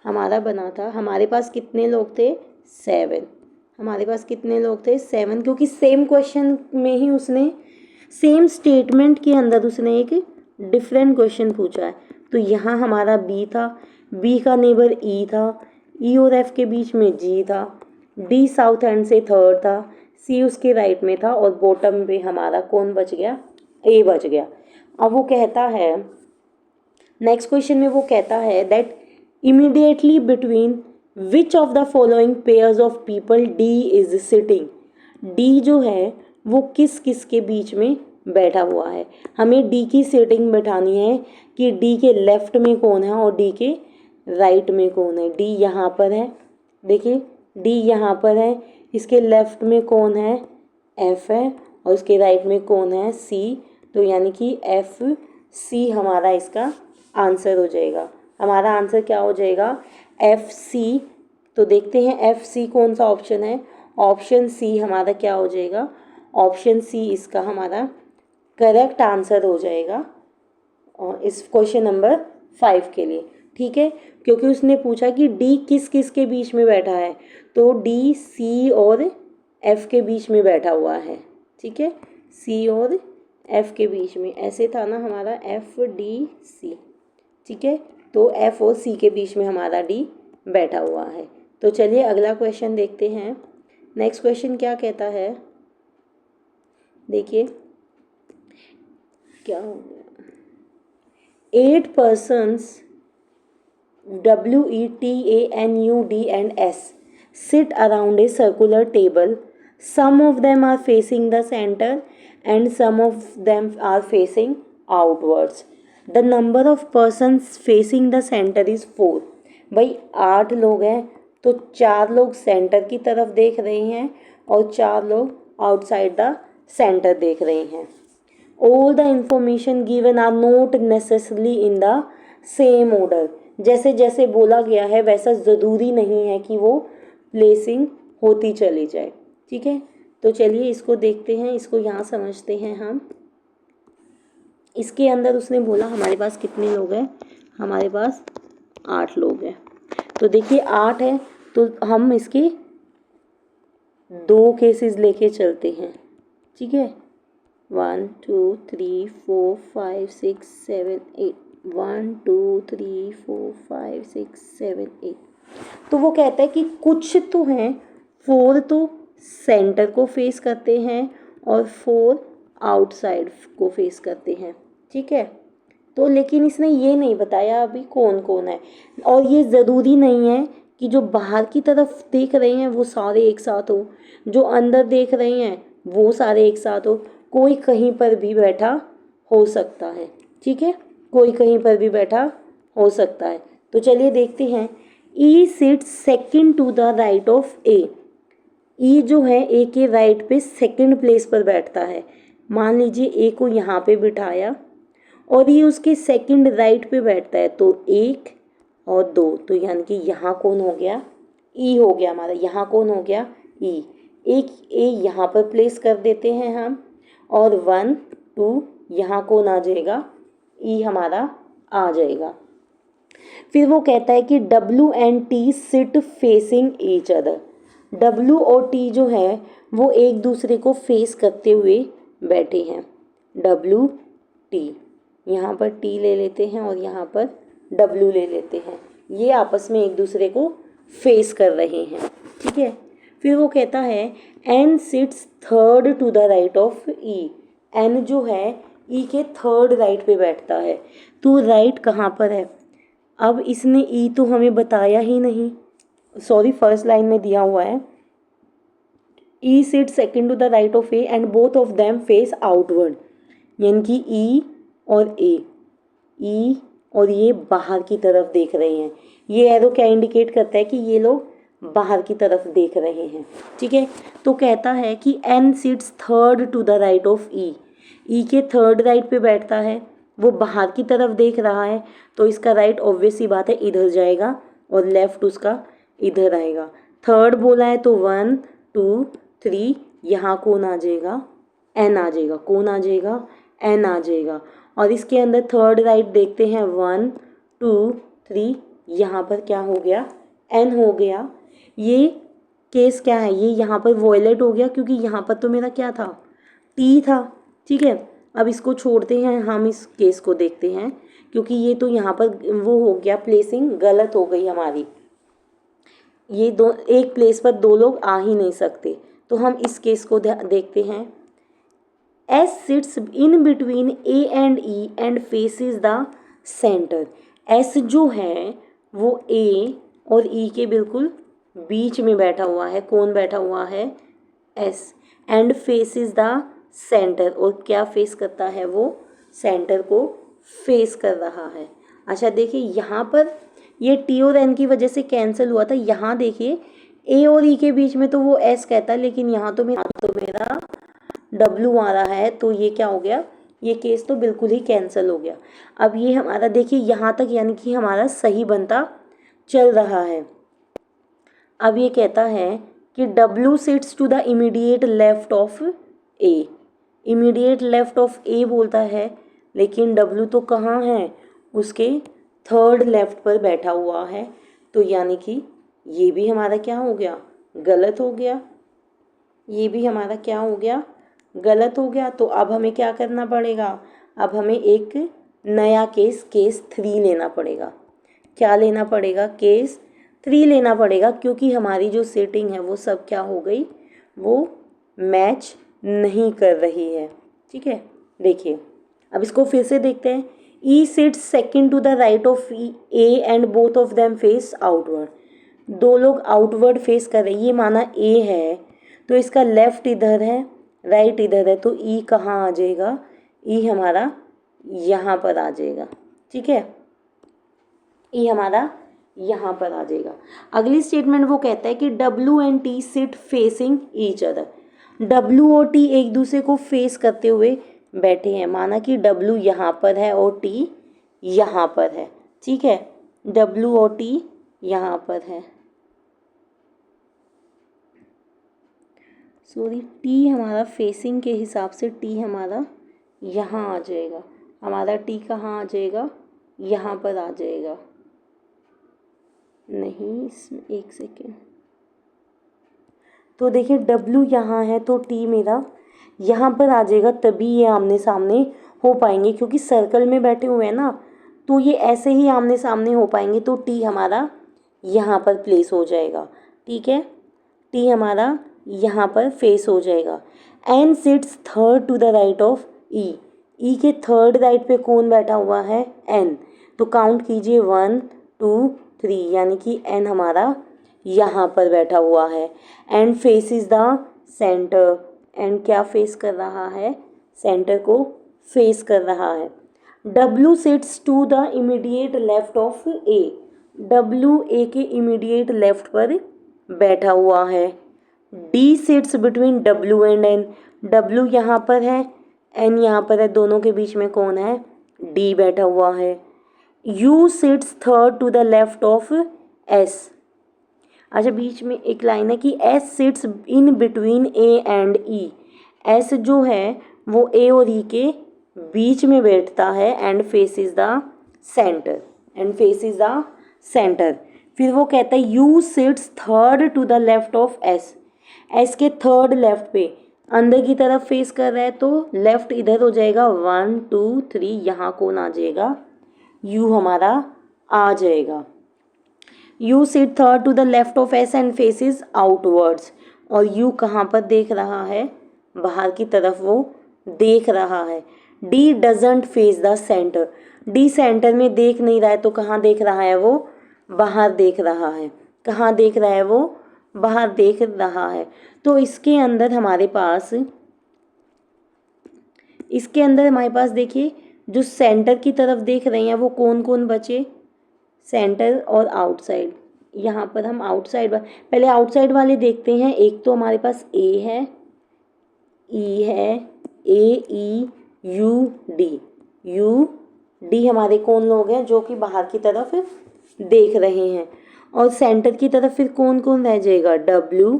हमारा बना था, हमारे पास कितने लोग थे, 7, हमारे पास कितने लोग थे, 7, क्योंकि सेम क्वेश्चन में ही उसने, सेम स्टेटमेंट के अंदर उसने एक डिफरेंट क्वेश्चन पूछा है। तो यहाँ हमारा बी था, बी का नेबर ई था, ई और एफ के बीच में जी था, डी साउथ एंड से थर्ड था, सी उसके राइट में था, और बॉटम पे हमारा कौन बच गया, ए बच गया। अब वो कहता है, नेक्स्ट क्वेश्चन में वो कहता है that immediately between which of the following pairs of people D is sitting. D जो है वो किस किस के बीच में बैठा हुआ है, हमें डी की सेटिंग बैठानी है कि डी के लेफ्ट में कौन है और डी के राइट में कौन है। डी यहाँ पर है, देखिए डी यहाँ पर है, इसके लेफ्ट में कौन है, एफ है, और उसके राइट में कौन है, सी, तो यानी कि एफ सी हमारा इसका आंसर हो जाएगा। हमारा आंसर क्या हो जाएगा, एफ सी। तो देखते हैं एफ सी कौन सा ऑप्शन है, ऑप्शन सी हमारा क्या हो जाएगा, ऑप्शन सी इसका हमारा करेक्ट आंसर हो जाएगा और इस क्वेश्चन नंबर 5 के लिए। ठीक है, क्योंकि उसने पूछा कि डी किस किस के बीच में बैठा है, तो डी सी और एफ के बीच में बैठा हुआ है। ठीक है, सी और एफ के बीच में, ऐसे था ना हमारा एफ डी सी। ठीक है, तो एफ और सी के बीच में हमारा डी बैठा हुआ है। तो चलिए अगला क्वेश्चन देखते हैं। नेक्स्ट क्वेश्चन क्या कहता है, देखिए क्या हो गया, 8 persons WETANUD and S sit around a circular table. Some of them are facing the center and some of them are facing outwards. The number of persons facing the center is 4. भाई 8 लोग हैं तो 4 लोग centre की तरफ देख रहे हैं और 4 लोग आउटसाइड द सेंटर देख रहे हैं। All the information given are not necessarily in the same order. जैसे जैसे बोला गया है वैसा ज़रूरी नहीं है कि वो प्लेसिंग होती चली जाए। ठीक है, तो चलिए इसको देखते हैं, इसको यहाँ समझते हैं हम। इसके अंदर उसने बोला हमारे पास कितने लोग हैं, हमारे पास 8 लोग हैं। तो देखिए 8 है तो हम इसके 2 केसेस लेके चलते हैं। ठीक है, 1 2 3 4 5 6 7 8, 1 2 3 4 5 6 7 8। तो वो कहता है कि कुछ तो हैं, 4 तो सेंटर को फेस करते हैं और 4 आउटसाइड को फेस करते हैं। ठीक है, तो लेकिन इसने ये नहीं बताया अभी कौन कौन है। और ये ज़रूरी नहीं है कि जो बाहर की तरफ देख रहे हैं वो सारे एक साथ हो, जो अंदर देख रहे हैं वो सारे एक साथ हो, कोई कहीं पर भी बैठा हो सकता है। ठीक है, कोई कहीं पर भी बैठा हो सकता है। तो चलिए देखते हैं। E sits second to the right of A. E जो है ए के राइट पे सेकंड प्लेस पर बैठता है। मान लीजिए ए को यहाँ पे बिठाया और ये उसके सेकंड राइट पे बैठता है, तो 1 और 2, तो यानी कि यहाँ कौन हो गया, ई हो गया हमारा। यहाँ कौन हो गया, ई। एक ए यहाँ पर प्लेस कर देते हैं हम, और 1 2 यहाँ कौन आ जाएगा, ई हमारा आ जाएगा। फिर वो कहता है कि W and T sit facing each other. W और T जो है वो एक दूसरे को फेस करते हुए बैठे हैं। W T, यहाँ पर T ले लेते हैं और यहाँ पर W ले लेते हैं। ये आपस में एक दूसरे को फेस कर रहे हैं। ठीक है, फिर वो कहता है N sits third to the right of E। N जो है E के थर्ड राइट पे बैठता है। तो राइट कहाँ पर है, अब इसने ई तो हमें बताया ही नहीं, सॉरी फर्स्ट लाइन में दिया हुआ है E sit second to the right of A and both of them face outward, यानी कि ई और ए, ई और ये बाहर की तरफ देख रहे हैं। ये एरो क्या इंडिकेट करता है कि ये लोग बाहर की तरफ देख रहे हैं। ठीक है, तो कहता है कि N sits third to the right of E. E के थर्ड राइट पे बैठता है, वो बाहर की तरफ देख रहा है, तो इसका राइट ऑब्वियस सी बात है इधर जाएगा और लेफ्ट उसका इधर आएगा। थर्ड बोला है तो 1 2 3, यहाँ कौन आ जाएगा, एन आ जाएगा। कौन आ जाएगा, एन आ जाएगा। और इसके अंदर थर्ड राइट देखते हैं 1 2 3, यहाँ पर क्या हो गया, एन हो गया। ये केस क्या है, ये यहाँ पर वॉयलेट हो गया क्योंकि यहाँ पर तो मेरा क्या था, टी था। ठीक है, अब इसको छोड़ते हैं, हम इस केस को देखते हैं क्योंकि ये तो यहाँ पर वो हो गया, प्लेसिंग गलत हो गई हमारी। ये दो एक प्लेस पर दो लोग आ ही नहीं सकते, तो हम इस केस को देखते हैं। S seats in between A and E and faces the centre. S जो है वो ए और ई के बिल्कुल बीच में बैठा हुआ है। कौन बैठा हुआ है, S. And faces the centre, और क्या फेस करता है वो, सेंटर को फेस कर रहा है। अच्छा देखिए यहाँ पर ये टी और एन की वजह से कैंसिल हुआ था। यहाँ देखिए ए और ई के बीच में तो वो एस कहता है, लेकिन यहाँ तो मेरा डब्लू आ रहा है, तो ये क्या हो गया, ये केस तो बिल्कुल ही कैंसिल हो गया। अब ये हमारा देखिए यहाँ तक यानी कि हमारा सही बनता चल रहा है। अब ये कहता है कि W sits to the immediate left of A. Immediate left of A बोलता है, लेकिन W तो कहाँ है, उसके थर्ड लेफ्ट पर बैठा हुआ है, तो यानी कि ये भी हमारा क्या हो गया, गलत हो गया। ये भी हमारा क्या हो गया, गलत हो गया। तो अब हमें क्या करना पड़ेगा, अब हमें एक नया केस 3 लेना पड़ेगा। क्या लेना पड़ेगा, केस 3 लेना पड़ेगा, क्योंकि हमारी जो सेटिंग है वो सब क्या हो गई, वो मैच नहीं कर रही है। ठीक है, देखिए अब इसको फिर से देखते हैं। E sits second to the right of A and both of them face outward. दो लोग आउटवर्ड फेस कर रहे हैं, ये माना ए है तो इसका लेफ्ट इधर है, राइट इधर है, तो ई कहाँ आ जाएगा, ई हमारा यहाँ पर आ जाएगा। ठीक है, ई हमारा यहाँ पर आ जाएगा। अगली स्टेटमेंट वो कहता है कि W and T sit facing each other. W और T एक दूसरे को फेस करते हुए बैठे हैं। माना कि W यहाँ पर है और T यहाँ पर है। ठीक है, W और T यहाँ पर है, सॉरी T हमारा फेसिंग के हिसाब से T हमारा यहाँ आ जाएगा, हमारा T कहाँ आ जाएगा, यहाँ पर आ जाएगा। नहीं, इसमें एक सेकेंड, तो देखिए W यहाँ है तो T मेरा यहाँ पर आ जाएगा, तभी ये आमने सामने हो पाएंगे, क्योंकि सर्कल में बैठे हुए हैं ना, तो ये ऐसे ही आमने सामने हो पाएंगे। तो T हमारा यहाँ पर प्लेस हो जाएगा। ठीक है, T हमारा यहाँ पर फेस हो जाएगा। N sits third to the right of E। E के थर्ड राइट पे कौन बैठा हुआ है, एन। तो काउंट कीजिए 1 2 3, यानी कि एन हमारा यहाँ पर बैठा हुआ है। And face is the centre, and क्या फेस कर रहा है, सेंटर को फेस कर रहा है। W sits to the immediate left of A, W A के इमीडिएट लेफ्ट पर बैठा हुआ है। D sits between W and N, W यहाँ पर है, N यहाँ पर है, दोनों के बीच में कौन है, D बैठा हुआ है। U sits third to the left of S, अच्छा बीच में एक लाइन है कि S sits in between A and E, S जो है वो A और E के बीच में बैठता है। And face is the centre, and face is the centre. फिर वो कहता है U sits third to the left of S, S के थर्ड लेफ्ट पे अंदर की तरफ फेस कर रहा है, तो लेफ्ट इधर हो जाएगा 1 2 3, यहाँ कौन आ जाएगा, U हमारा आ जाएगा। U sit third to the left of S and face is outwards, और U कहाँ पर देख रहा है, बाहर की तरफ वो देख रहा है। D doesn't face the centre, D centre में देख नहीं रहा है, तो कहाँ देख रहा है वो, बाहर देख रहा है। कहाँ देख रहा है वो, बाहर देख रहा है। तो इसके अंदर हमारे पास देखिए जो सेंटर की तरफ देख रहे हैं वो कौन कौन बचे, सेंटर और आउटसाइड। यहाँ पर हम आउटसाइड, पहले आउटसाइड वाले देखते हैं। एक तो हमारे पास ए है, ई है, ए ई यू डी हमारे कौन लोग हैं, जो कि बाहर की तरफ देख रहे हैं। और सेंटर की तरफ फिर कौन कौन रह जाएगा, W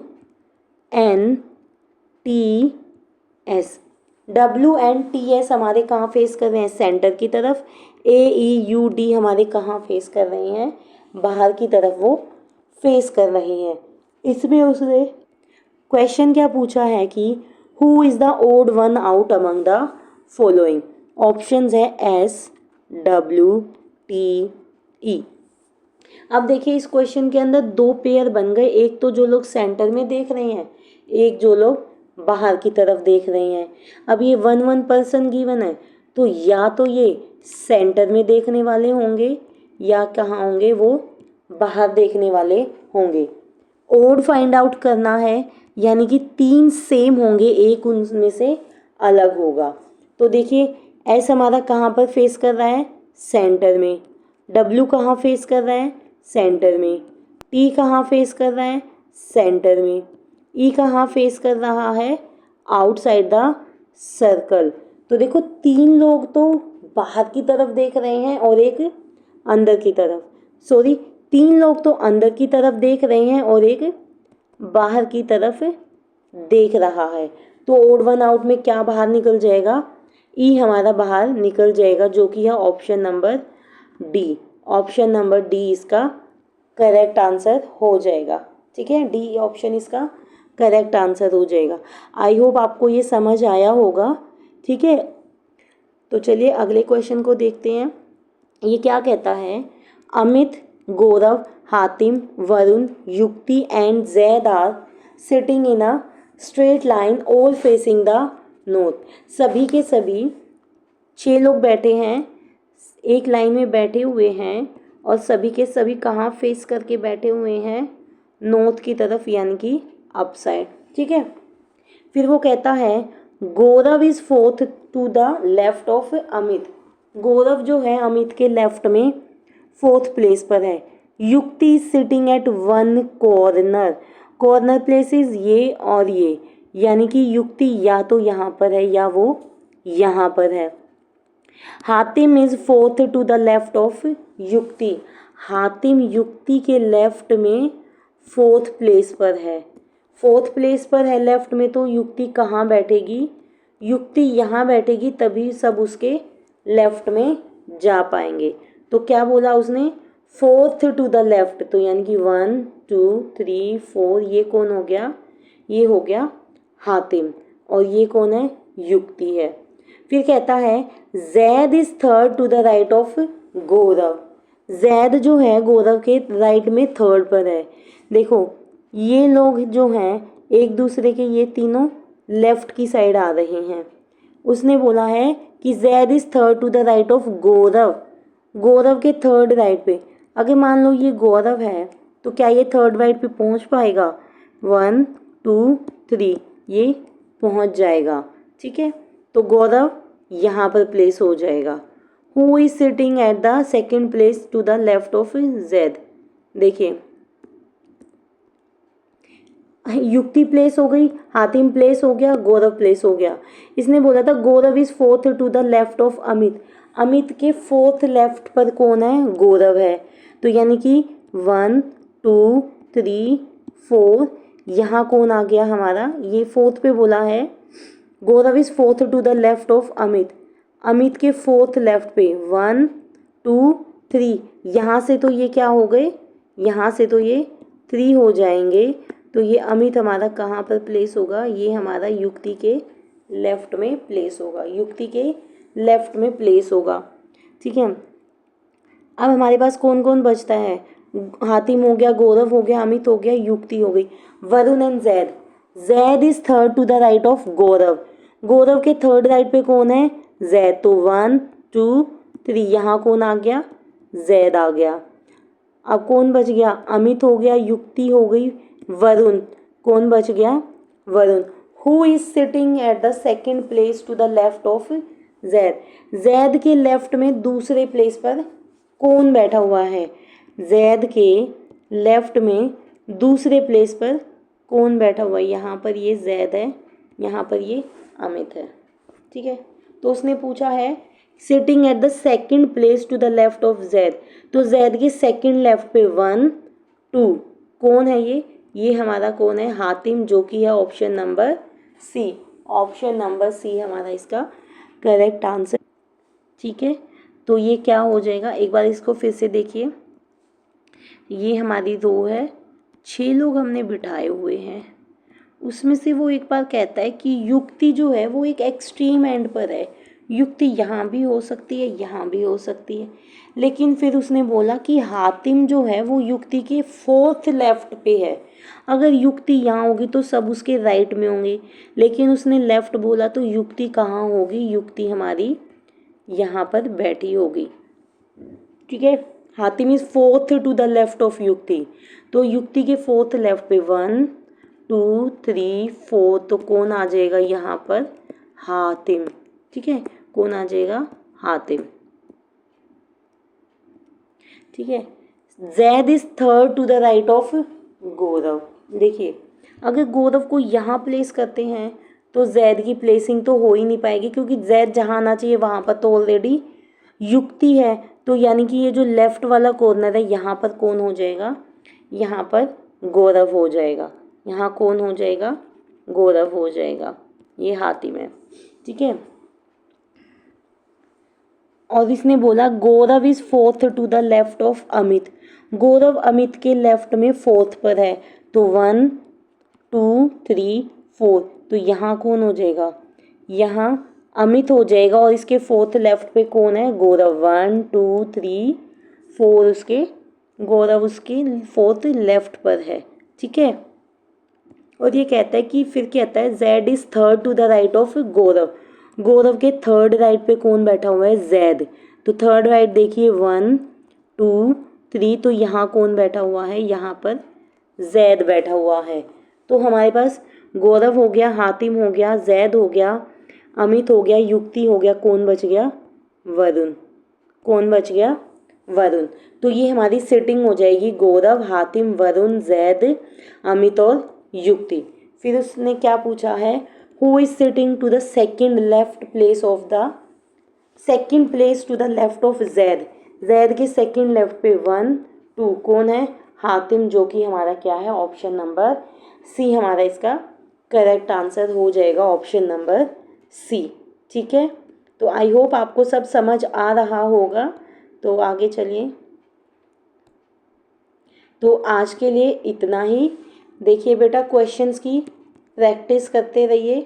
N T S, W N T S हमारे कहाँ फेस कर रहे हैं, सेंटर की तरफ। A E U D हमारे कहाँ फेस कर रहे हैं, बाहर की तरफ वो फेस कर रहे हैं। इसमें उसने क्वेश्चन क्या पूछा है कि who is the odd one out among the following. Options है S W T E। अब देखिए इस क्वेश्चन के अंदर दो पेयर बन गए, एक तो जो लोग सेंटर में देख रहे हैं, एक जो लोग बाहर की तरफ देख रहे हैं। अब ये 1 पर्सन गिवन है, तो या तो ये सेंटर में देखने वाले होंगे या कहाँ होंगे, वो बाहर देखने वाले होंगे। ओड फाइंड आउट करना है, यानी कि 3 सेम होंगे, एक उनमें से अलग होगा। तो देखिए एस हमारा कहाँ पर फेस कर रहा है, सेंटर में। W कहाँ फेस कर रहा है, सेंटर में। T कहाँ फेस कर रहा है, सेंटर में। E कहाँ फेस कर रहा है, आउटसाइड द सर्कल। तो देखो 3 लोग तो बाहर की तरफ देख रहे हैं और एक अंदर की तरफ, 3 लोग तो अंदर की तरफ देख रहे हैं और एक बाहर की तरफ देख रहा है। तो ओड वन आउट में क्या बाहर निकल जाएगा, ई हमारा बाहर निकल जाएगा, जो कि है option number D. Option number D इसका करेक्ट आंसर हो जाएगा। ठीक है, डी ऑप्शन इसका करेक्ट आंसर हो जाएगा। आई होप आपको ये समझ आया होगा। ठीक है, तो चलिए अगले क्वेश्चन को देखते हैं। ये क्या कहता है, अमित, गौरव, Hatim, Varun, Yukti and Zaid are sitting in a straight line all facing the north. सभी के सभी 6 लोग बैठे हैं, एक लाइन में बैठे हुए हैं, और सभी के सभी कहाँ फेस करके बैठे हुए हैं, नॉर्थ की तरफ, यानी कि अप साइड। ठीक है, फिर वो कहता है Gaurav is fourth to the left of Amit. Gaurav जो है अमित के लेफ्ट में 4th प्लेस पर है। युक्ति sitting at 1 corner, corner places ये और ये, यानी कि युक्ति या तो यहाँ पर है या वो यहाँ पर है। Hatim is 4th to the left of Yukti, Hatim युक्ति के लेफ्ट में 4th प्लेस पर है। 4th प्लेस पर है लेफ्ट में, तो युक्ति कहाँ बैठेगी, युक्ति यहाँ बैठेगी, तभी सब उसके लेफ्ट में जा पाएंगे। तो क्या बोला उसने, 4th टू द लेफ्ट, तो यानी कि 1 2 3 4, ये कौन हो गया, ये हो गया हातिम, और ये कौन है, युक्ति है। फिर कहता है Zaid is third to the right of Gaurav. Zaid जो है गौरव के राइट में 3rd पर है। देखो ये लोग जो हैं एक दूसरे के, ये तीनों लेफ्ट की साइड आ रहे हैं, उसने बोला है कि Zaid is third to the right of Gaurav, Gaurav के थर्ड राइट पे। अगर मान लो ये गौरव है तो क्या ये थर्ड राइट पे पहुंच पाएगा? 1 2 3 ये पहुंच जाएगा। ठीक है, तो गौरव यहाँ पर प्लेस हो जाएगा। Who is sitting at the second place to the left of Zaid? देखिए युक्ति प्लेस हो गई, हातिम प्लेस हो गया, गौरव प्लेस हो गया। इसने बोला था Gaurav is fourth to the left of Amit, Amit के फोर्थ लेफ्ट पर कौन है? गौरव है। तो यानी कि 1 2 3 4 यहाँ कौन आ गया हमारा? ये फोर्थ पे बोला है Gaurav is fourth to the left of Amit, Amit के फोर्थ लेफ्ट पे 1 2 3, यहाँ से तो ये क्या हो गए? यहाँ से तो ये 3 हो जाएंगे। तो ये अमित हमारा कहाँ पर प्लेस होगा? ये हमारा युक्ति के लेफ्ट में प्लेस होगा, युक्ति के लेफ्ट में प्लेस होगा। ठीक है, अब हमारे पास कौन कौन बचता है? हातिम हो गया, गौरव हो गया, अमित हो गया, युक्ति हो गई। Varun and Zaid, Zaid is third to the right of Gaurav, Gaurav के थर्ड राइट पे कौन है? जैद। तो 1 2 3 यहाँ कौन आ गया? जैद आ गया। अब कौन बच गया? अमित हो गया, युक्ति हो गई, वरुण। कौन बच गया? Varun. Who is sitting at the second place to the left of Zaid? Zaid के लेफ्ट में दूसरे प्लेस पर कौन बैठा हुआ है? जैद के लेफ्ट में दूसरे प्लेस पर कौन बैठा हुआ है? यहाँ पर ये जैद है, यहाँ पर ये अमित है। ठीक है, तो उसने पूछा है sitting at the second place to the left of Zaid, तो जैद के सेकेंड लेफ्ट पे 1 2 कौन है? ये हमारा कौन है? हातिम, जो कि है option number C, option number C हमारा इसका करेक्ट आंसर। ठीक है, तो ये क्या हो जाएगा? एक बार इसको फिर से देखिए, ये हमारी रो है, 6 लोग हमने बिठाए हुए हैं, उसमें से वो एक बार कहता है कि युक्ति जो है वो एक एक्सट्रीम एंड पर है, युक्ति यहाँ भी हो सकती है, यहाँ भी हो सकती है, लेकिन फिर उसने बोला कि हातिम जो है वो युक्ति के फोर्थ लेफ्ट पे है। अगर युक्ति यहाँ होगी तो सब उसके राइट में होंगे, लेकिन उसने लेफ्ट बोला तो युक्ति कहाँ होगी? युक्ति हमारी यहाँ पर बैठी होगी। ठीक है, Hatim is fourth to the left of Yukti, तो युक्ति के फोर्थ लेफ्ट पे 1 2 3 4, तो कौन आ जाएगा यहाँ पर? हातिम। ठीक है, कौन आ जाएगा? हातिम। ठीक है, Zaid is third to the right of Gaurav. देखिए अगर गौरव को यहाँ प्लेस करते हैं तो जैद की प्लेसिंग तो हो ही नहीं पाएगी, क्योंकि जैद जहाँ आना चाहिए वहाँ पर तो ऑलरेडी युक्ति है। तो यानी कि ये जो लेफ्ट वाला कॉर्नर है यहाँ पर कौन हो जाएगा? यहाँ पर गौरव हो जाएगा। यहाँ कौन हो जाएगा? गौरव हो जाएगा। ये हातिम है। ठीक है, और इसने बोला Gaurav is fourth to the left of Amit, Gaurav Amit के लेफ्ट में फोर्थ पर है, तो 1 2 3 4, तो यहाँ कौन हो जाएगा? यहाँ अमित हो जाएगा, और इसके फोर्थ लेफ्ट पे कौन है? गौरव। 1 2 3 4 उसके, गौरव उसके फोर्थ लेफ्ट पर है। ठीक है, और ये कहता है कि फिर कहता है Zaid is third to the right of Gaurav, Gaurav के थर्ड राइट पे कौन बैठा हुआ है? जैद। तो थर्ड राइट देखिए 1 2 3, तो यहाँ कौन बैठा हुआ है? यहाँ पर जैद बैठा हुआ है। तो हमारे पास गौरव हो गया, हातिम हो गया, जैद हो गया, अमित हो गया, युक्ति हो गया, कौन बच गया? वरुण। कौन बच गया? वरुण। तो ये हमारी सिटिंग हो जाएगी गौरव, हातिम, वरुण, जैद, अमित और युक्ति। फिर उसने क्या पूछा है? Who is sitting to the second left place of the second place to the left of Zaid, Zaid के सेकेंड लेफ्ट पे 1 2 कौन है? हातिम, जो कि हमारा क्या है? ऑप्शन नंबर सी हमारा इसका करेक्ट आंसर हो जाएगा, ऑप्शन नंबर सी। ठीक है, तो आई होप आपको सब समझ आ रहा होगा। तो आगे चलिए, तो आज के लिए इतना ही। देखिए बेटा, क्वेश्चंस की प्रैक्टिस करते रहिए,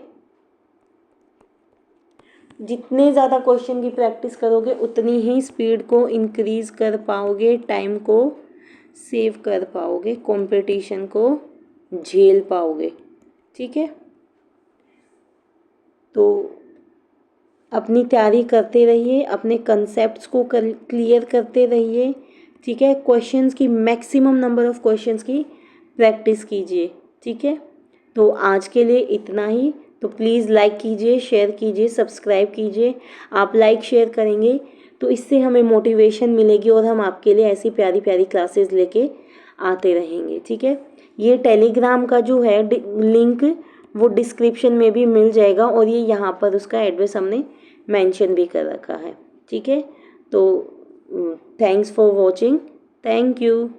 जितने ज़्यादा क्वेश्चन की प्रैक्टिस करोगे उतनी ही स्पीड को इंक्रीज़ कर पाओगे, टाइम को सेव कर पाओगे, कंपटीशन को झेल पाओगे। ठीक है, तो अपनी तैयारी करते रहिए, अपने कंसेप्ट्स को क्लियर करते रहिए, ठीक है। क्वेश्चंस की मैक्सिमम नंबर ऑफ़ क्वेश्चंस की प्रैक्टिस कीजिए, ठीक है। तो आज के लिए इतना ही। तो प्लीज़ लाइक कीजिए, शेयर कीजिए, सब्सक्राइब कीजिए। आप लाइक शेयर करेंगे तो इससे हमें मोटिवेशन मिलेगी और हम आपके लिए ऐसी प्यारी प्यारी क्लासेस लेके आते रहेंगे, ठीक है। ये टेलीग्राम का जो है लिंक वो डिस्क्रिप्शन में भी मिल जाएगा और ये यहाँ पर उसका एड्रेस हमने मेंशन भी कर रखा है, ठीक है। तो thanks for watching, thank you.